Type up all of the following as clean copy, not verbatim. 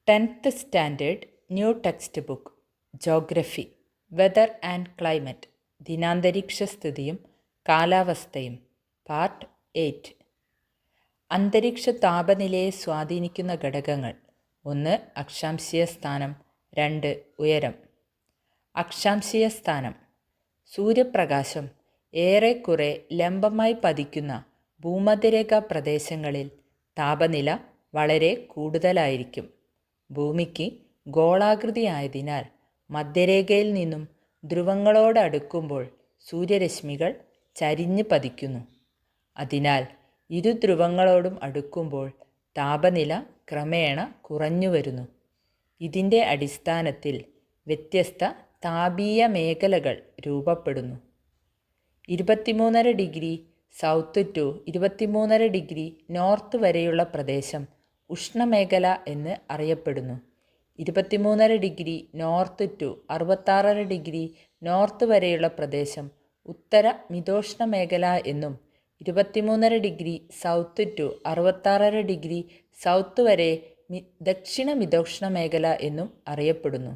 10th standard new text book geography weather and climate ദിനാന്തരീക്ഷസ്ഥിതിയും കാലാവസ്ഥയും part 8. അന്തരീക്ഷ താപനിലയെ സ്വാധീനിക്കുന്ന ഘടകങ്ങൾ: 1. അക്ഷാംശീയ സ്ഥാനം. 2. ഉയരം. അക്ഷാംശീയ സ്ഥാനം: സൂര്യപ്രകാശം ഏറെക്കുറെ ലംബമായി പതിക്കുന്ന ഭൂമധ്യരേഖാ പ്രദേശങ്ങളിൽ താപനില വളരെ കൂടുതലായിരിക്കും. ഭൂമിക്ക് ഗോളാകൃതിയായതിനാൽ മധ്യരേഖയിൽ നിന്നും ധ്രുവങ്ങളോടടുക്കുമ്പോൾ സൂര്യരശ്മികൾ ചരിഞ്ഞ് പതിക്കുന്നു. അതിനാൽ ഇരു ധ്രുവങ്ങളോടും അടുക്കുമ്പോൾ താപനില ക്രമേണ കുറഞ്ഞു വരുന്നു. ഇതിൻ്റെ അടിസ്ഥാനത്തിൽ വ്യത്യസ്ത താപീയ മേഖലകൾ രൂപപ്പെടുന്നു. 23.5 degree south to 23.5 degree north വരെയുള്ള പ്രദേശം ഉഷ്ണമേഖല എന്ന് അറിയപ്പെടുന്നു. 23.5 degree north to 66.5 degree north വരെയുള്ള പ്രദേശം ഉത്തര മിതോഷ്ണ മേഖല എന്നും 23.5 degree south to 66.5 degree south വരെ ദക്ഷിണ മിതോഷ്ണ മേഖല എന്നും അറിയപ്പെടുന്നു.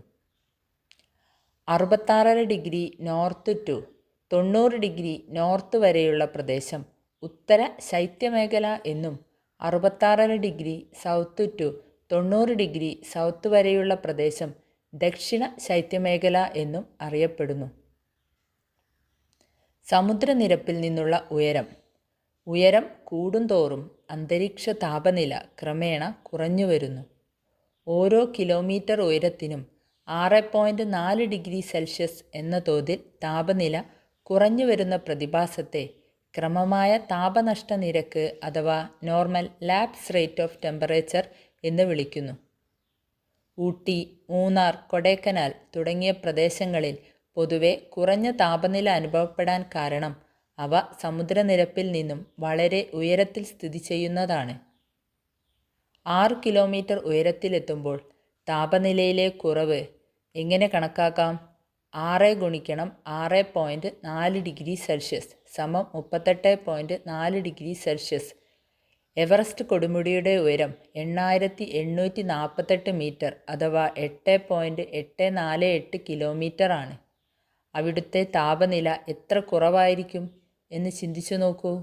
66.5 degree north to 90 degree north വരെയുള്ള പ്രദേശം ഉത്തര ശൈത്യമേഖല എന്നും 66.5 degree south to 90 degree south വരെയുള്ള പ്രദേശം ദക്ഷിണ ശൈത്യമേഖല എന്നും അറിയപ്പെടുന്നു. സമുദ്രനിരപ്പിൽ നിന്നുള്ള ഉയരം: ഉയരം കൂടുന്തോറും അന്തരീക്ഷ താപനില ക്രമേണ കുറഞ്ഞു വരുന്നു. ഓരോ കിലോമീറ്റർ ഉയരത്തിനും 6.4 ഡിഗ്രി സെൽഷ്യസ് എന്ന തോതിൽ താപനില കുറഞ്ഞു വരുന്ന പ്രതിഭാസത്തെ ക്രമമായ താപനഷ്ട നിരക്ക് അഥവാ normal lapse rate of temperature എന്ന് വിളിക്കുന്നു. ഊട്ടി, മൂന്നാർ, കൊടൈക്കനാൽ തുടങ്ങിയ പ്രദേശങ്ങളിൽ പൊതുവെ കുറഞ്ഞ താപനില അനുഭവപ്പെടാൻ കാരണം അവ സമുദ്രനിരപ്പിൽ നിന്നും വളരെ ഉയരത്തിൽ സ്ഥിതി ചെയ്യുന്നതാണ്. 6 കിലോമീറ്റർ ഉയരത്തിലെത്തുമ്പോൾ താപനിലയിലെ കുറവ് എങ്ങനെ കണക്കാക്കാം? 6 × 6.4 degree Celsius = 38.4 degree Celsius. Everest കൊടുമുടിയുടെ ഉയരം 8848 മീറ്റർ അഥവാ 8.848 കിലോമീറ്റർ ആണ്. അവിടുത്തെ താപനില എത്ര കുറവായിരിക്കും എന്ന് ചിന്തിച്ചു നോക്കൂ.